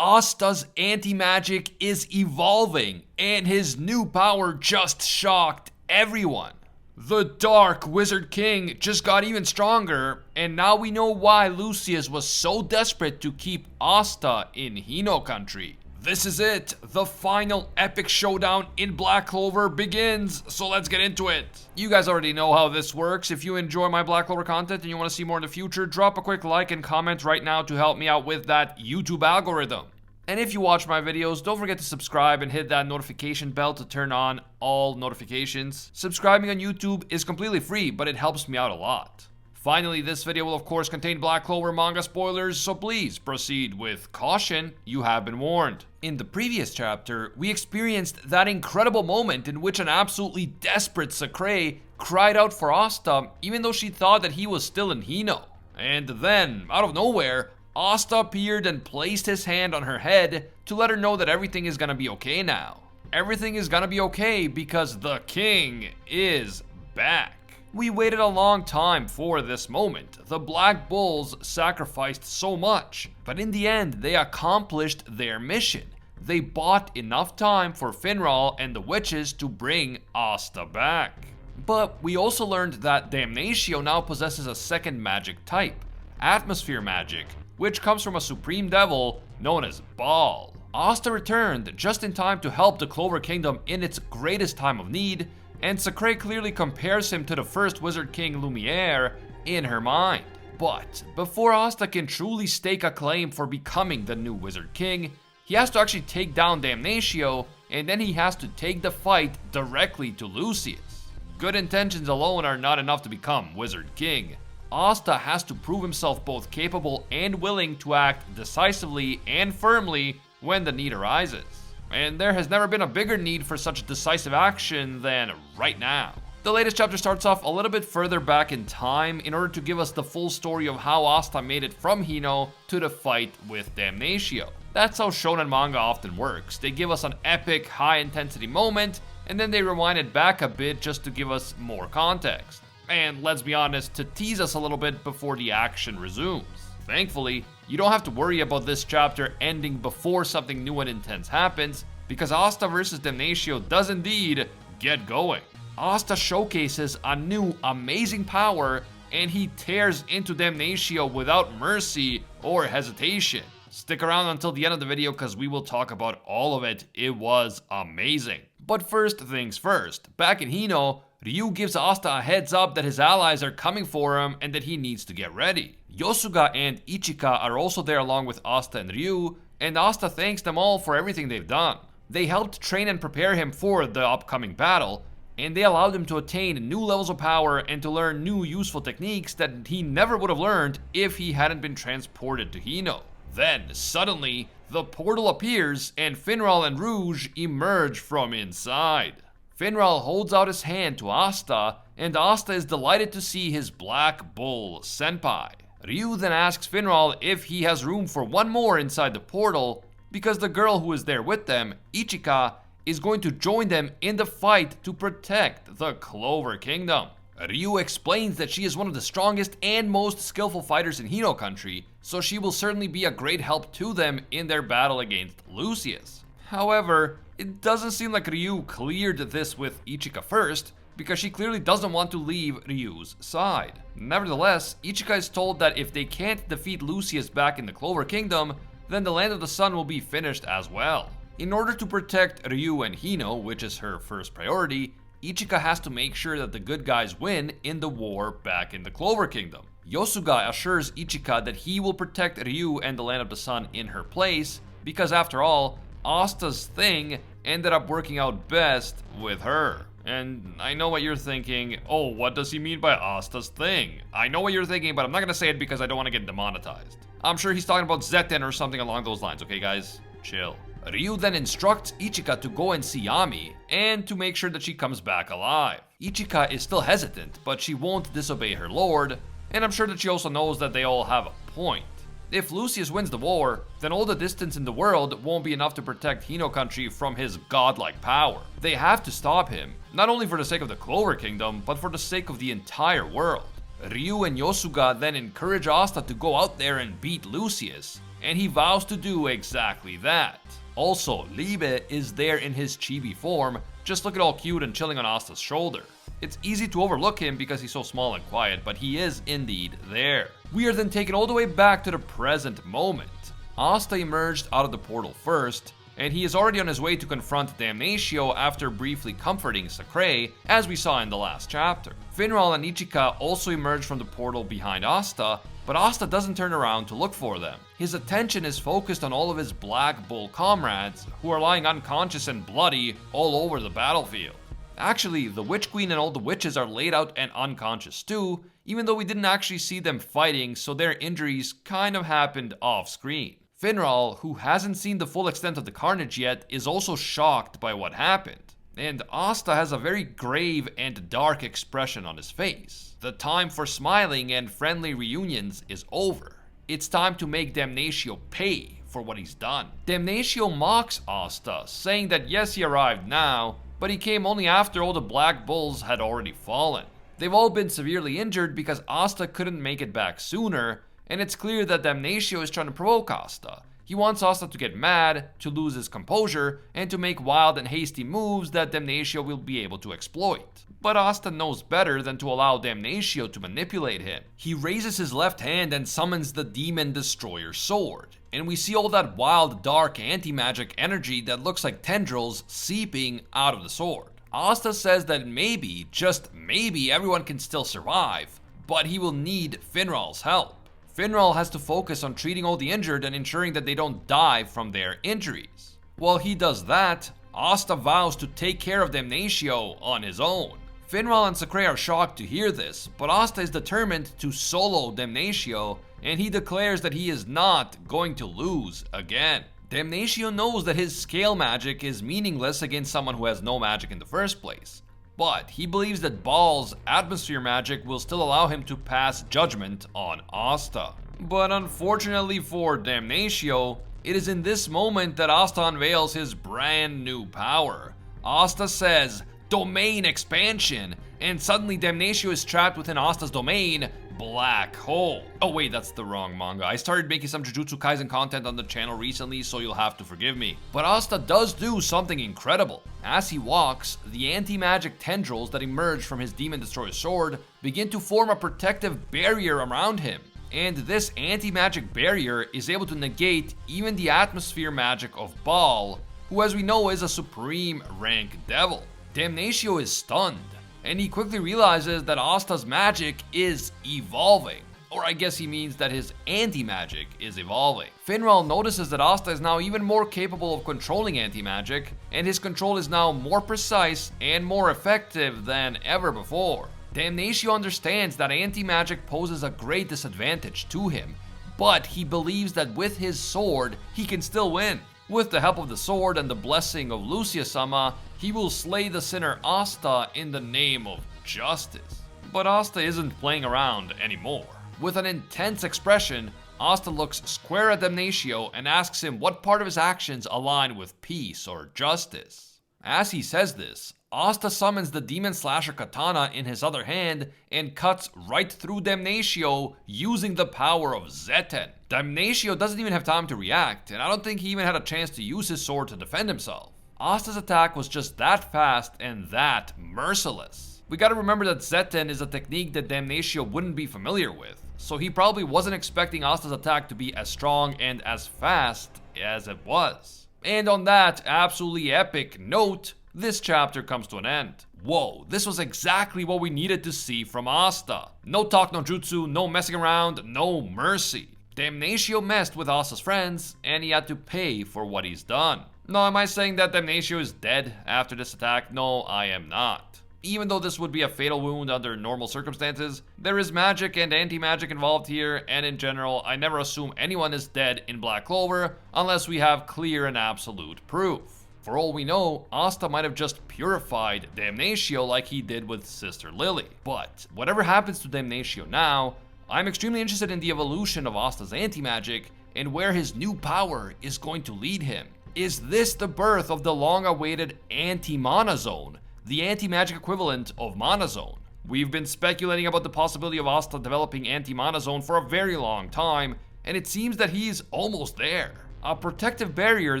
Asta's anti-magic is evolving, and his new power just shocked everyone. The Dark Wizard King just got even stronger, and now we know why Lucius was so desperate to keep Asta in Hino country. This is it. The final epic showdown in Black Clover begins, so let's get into it. You guys already know how this works. If you enjoy my Black Clover content and you want to see more in the future, drop a quick like and comment right now to help me out with that YouTube algorithm. And if you watch my videos, don't forget to subscribe and hit that notification bell to turn on all notifications. Subscribing on YouTube is completely free, but it helps me out a lot. Finally, this video will of course contain Black Clover manga spoilers, so please proceed with caution. You have been warned. In the previous chapter, we experienced that incredible moment in which an absolutely desperate Sakura cried out for Asta even though she thought that he was still in Hino. And then, out of nowhere, Asta appeared and placed his hand on her head to let her know that everything is gonna be okay now. Everything is gonna be okay because the king is back. We waited a long time for this moment. The Black Bulls sacrificed so much, but in the end they accomplished their mission. They bought enough time for Finral and the witches to bring Asta back. But we also learned that Damnatio now possesses a second magic type, atmosphere magic, which comes from a supreme devil known as Baal. Asta returned just in time to help the Clover Kingdom in its greatest time of need, and Sakura clearly compares him to the first Wizard King Lumiere in her mind. But before Asta can truly stake a claim for becoming the new Wizard King, he has to actually take down Damnatio, and then he has to take the fight directly to Lucius. Good intentions alone are not enough to become Wizard King. Asta has to prove himself both capable and willing to act decisively and firmly when the need arises. And there has never been a bigger need for such decisive action than right now. The latest chapter starts off a little bit further back in time in order to give us the full story of how Asta made it from Hino to the fight with Damnatio. That's how shonen manga often works. They give us an epic, high-intensity moment, and then they rewind it back a bit just to give us more context. And let's be honest, to tease us a little bit before the action resumes. Thankfully, you don't have to worry about this chapter ending before something new and intense happens, because Asta vs Damnatio does indeed get going. Asta showcases a new amazing power, and he tears into Damnatio without mercy or hesitation. Stick around until the end of the video because we will talk about all of it. It was amazing. But first things first, back in Hino, Ryu gives Asta a heads up that his allies are coming for him and that he needs to get ready. Yosuga and Ichika are also there along with Asta and Ryu, and Asta thanks them all for everything they've done. They helped train and prepare him for the upcoming battle, and they allowed him to attain new levels of power and to learn new useful techniques that he never would have learned if he hadn't been transported to Hino. Then, suddenly, the portal appears and Finral and Rouge emerge from inside. Finral holds out his hand to Asta, and Asta is delighted to see his Black Bull senpai. Ryu then asks Finral if he has room for one more inside the portal, because the girl who is there with them, Ichika, is going to join them in the fight to protect the Clover Kingdom. Ryu explains that she is one of the strongest and most skillful fighters in Hino country, so she will certainly be a great help to them in their battle against Lucius. However, it doesn't seem like Ryu cleared this with Ichika first, because she clearly doesn't want to leave Ryu's side. Nevertheless, Ichika is told that if they can't defeat Lucius back in the Clover Kingdom, then the Land of the Sun will be finished as well. In order to protect Ryu and Hino, which is her first priority, Ichika has to make sure that the good guys win in the war back in the Clover Kingdom. Yosuga assures Ichika that he will protect Ryu and the Land of the Sun in her place, because after all, Asta's thing ended up working out best with her. And I know what you're thinking, oh, what does he mean by Asta's thing? I know what you're thinking, but I'm not gonna say it because I don't want to get demonetized. I'm sure he's talking about Zetten or something along those lines, okay guys? Chill. Ryu then instructs Ichika to go and see Yami, and to make sure that she comes back alive. Ichika is still hesitant, but she won't disobey her lord, and I'm sure that she also knows that they all have a point. If Lucius wins the war, then all the distance in the world won't be enough to protect Hino country from his godlike power. They have to stop him, not only for the sake of the Clover Kingdom, but for the sake of the entire world. Ryu and Yosuga then encourage Asta to go out there and beat Lucius, and he vows to do exactly that. Also, Liebe is there in his chibi form, just looking all cute and chilling on Asta's shoulder. It's easy to overlook him because he's so small and quiet, but he is indeed there. We are then taken all the way back to the present moment. Asta emerged out of the portal first, and he is already on his way to confront Damnatio after briefly comforting Sacre, as we saw in the last chapter. Finral and Ichika also emerge from the portal behind Asta, but Asta doesn't turn around to look for them. His attention is focused on all of his Black Bull comrades, who are lying unconscious and bloody all over the battlefield. Actually, the Witch Queen and all the witches are laid out and unconscious too, even though we didn't actually see them fighting, so their injuries kind of happened off screen. Finral, who hasn't seen the full extent of the carnage yet, is also shocked by what happened. And Asta has a very grave and dark expression on his face. The time for smiling and friendly reunions is over. It's time to make Damnatio pay for what he's done. Damnatio mocks Asta, saying that yes, he arrived now, but he came only after all the Black Bulls had already fallen. They've all been severely injured because Asta couldn't make it back sooner, and it's clear that Damnatio is trying to provoke Asta. He wants Asta to get mad, to lose his composure, and to make wild and hasty moves that Damnatio will be able to exploit. But Asta knows better than to allow Damnatio to manipulate him. He raises his left hand and summons the Demon Destroyer sword, and we see all that wild, dark, anti-magic energy that looks like tendrils seeping out of the sword. Asta says that maybe, just maybe, everyone can still survive, but he will need Finral's help. Finral has to focus on treating all the injured and ensuring that they don't die from their injuries. While he does that, Asta vows to take care of Damnatio on his own. Finral and Sacre are shocked to hear this, but Asta is determined to solo Damnatio, and he declares that he is not going to lose again. Damnatio knows that his scale magic is meaningless against someone who has no magic in the first place, but he believes that Baal's atmosphere magic will still allow him to pass judgment on Asta. But unfortunately for Damnatio, it is in this moment that Asta unveils his brand new power. Asta says, "Domain expansion," and suddenly Damnatio is trapped within Asta's domain, Black Hole. Oh wait, that's the wrong manga. I started making some Jujutsu Kaisen content on the channel recently, so you'll have to forgive me. But Asta does do something incredible. As he walks, the anti-magic tendrils that emerge from his Demon Destroyer sword begin to form a protective barrier around him. And this anti-magic barrier is able to negate even the atmosphere magic of Baal, who as we know is a supreme rank devil. Damnatio is stunned, and he quickly realizes that Asta's magic is evolving. Or I guess he means that his anti-magic is evolving. Finral notices that Asta is now even more capable of controlling anti-magic, and his control is now more precise and more effective than ever before. Damnatio understands that anti-magic poses a great disadvantage to him, but he believes that with his sword, he can still win. With the help of the sword and the blessing of Lucius-sama, he will slay the sinner Asta in the name of justice. But Asta isn't playing around anymore. With an intense expression, Asta looks square at Damnatio and asks him what part of his actions align with peace or justice. As he says this, Asta summons the Demon Slasher Katana in his other hand and cuts right through Damnatio using the power of Zetten. Damnatio doesn't even have time to react, and I don't think he even had a chance to use his sword to defend himself. Asta's attack was just that fast and that merciless. We gotta remember that Zetten is a technique that Damnatio wouldn't be familiar with, so he probably wasn't expecting Asta's attack to be as strong and as fast as it was. And on that absolutely epic note, this chapter comes to an end. Whoa, this was exactly what we needed to see from Asta. No talk no jutsu, no messing around, no mercy. Damnatio messed with Asta's friends, and he had to pay for what he's done. Now, am I saying that Damnatio is dead after this attack? No, I am not. Even though this would be a fatal wound under normal circumstances, there is magic and anti-magic involved here, and in general, I never assume anyone is dead in Black Clover unless we have clear and absolute proof. For all we know, Asta might have just purified Damnatio like he did with Sister Lily. But whatever happens to Damnatio now, I'm extremely interested in the evolution of Asta's anti-magic and where his new power is going to lead him. Is this the birth of the long-awaited anti-mana zone, the anti-magic equivalent of mana zone? We've been speculating about the possibility of Asta developing anti-mana zone for a very long time, and it seems that he's almost there. A protective barrier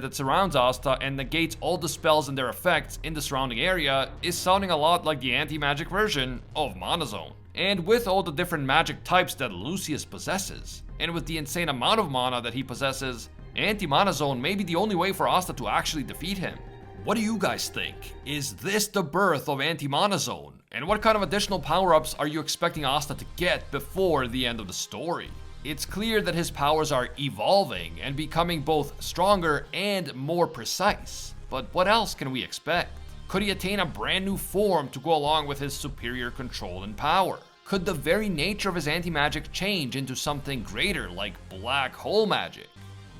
that surrounds Asta and negates all the spells and their effects in the surrounding area is sounding a lot like the anti-magic version of Mana Zone. And with all the different magic types that Lucius possesses, and with the insane amount of mana that he possesses, anti-Mana Zone may be the only way for Asta to actually defeat him. What do you guys think? Is this the birth of anti-Mana Zone? And what kind of additional power-ups are you expecting Asta to get before the end of the story? It's clear that his powers are evolving and becoming both stronger and more precise. But what else can we expect? Could he attain a brand new form to go along with his superior control and power? Could the very nature of his anti-magic change into something greater like black hole magic?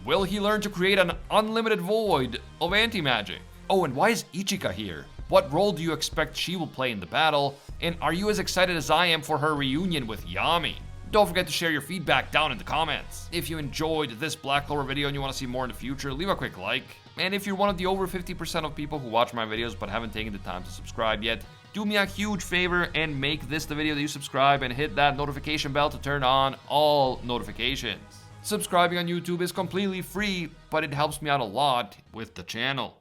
Will he learn to create an unlimited void of anti-magic? Oh, and why is Ichika here? What role do you expect she will play in the battle? And are you as excited as I am for her reunion with Yami? Don't forget to share your feedback down in the comments. If you enjoyed this Black Clover video and you want to see more in the future, leave a quick like. And if you're one of the over 50% of people who watch my videos but haven't taken the time to subscribe yet, do me a huge favor and make this the video that you subscribe and hit that notification bell to turn on all notifications. Subscribing on YouTube is completely free, but it helps me out a lot with the channel.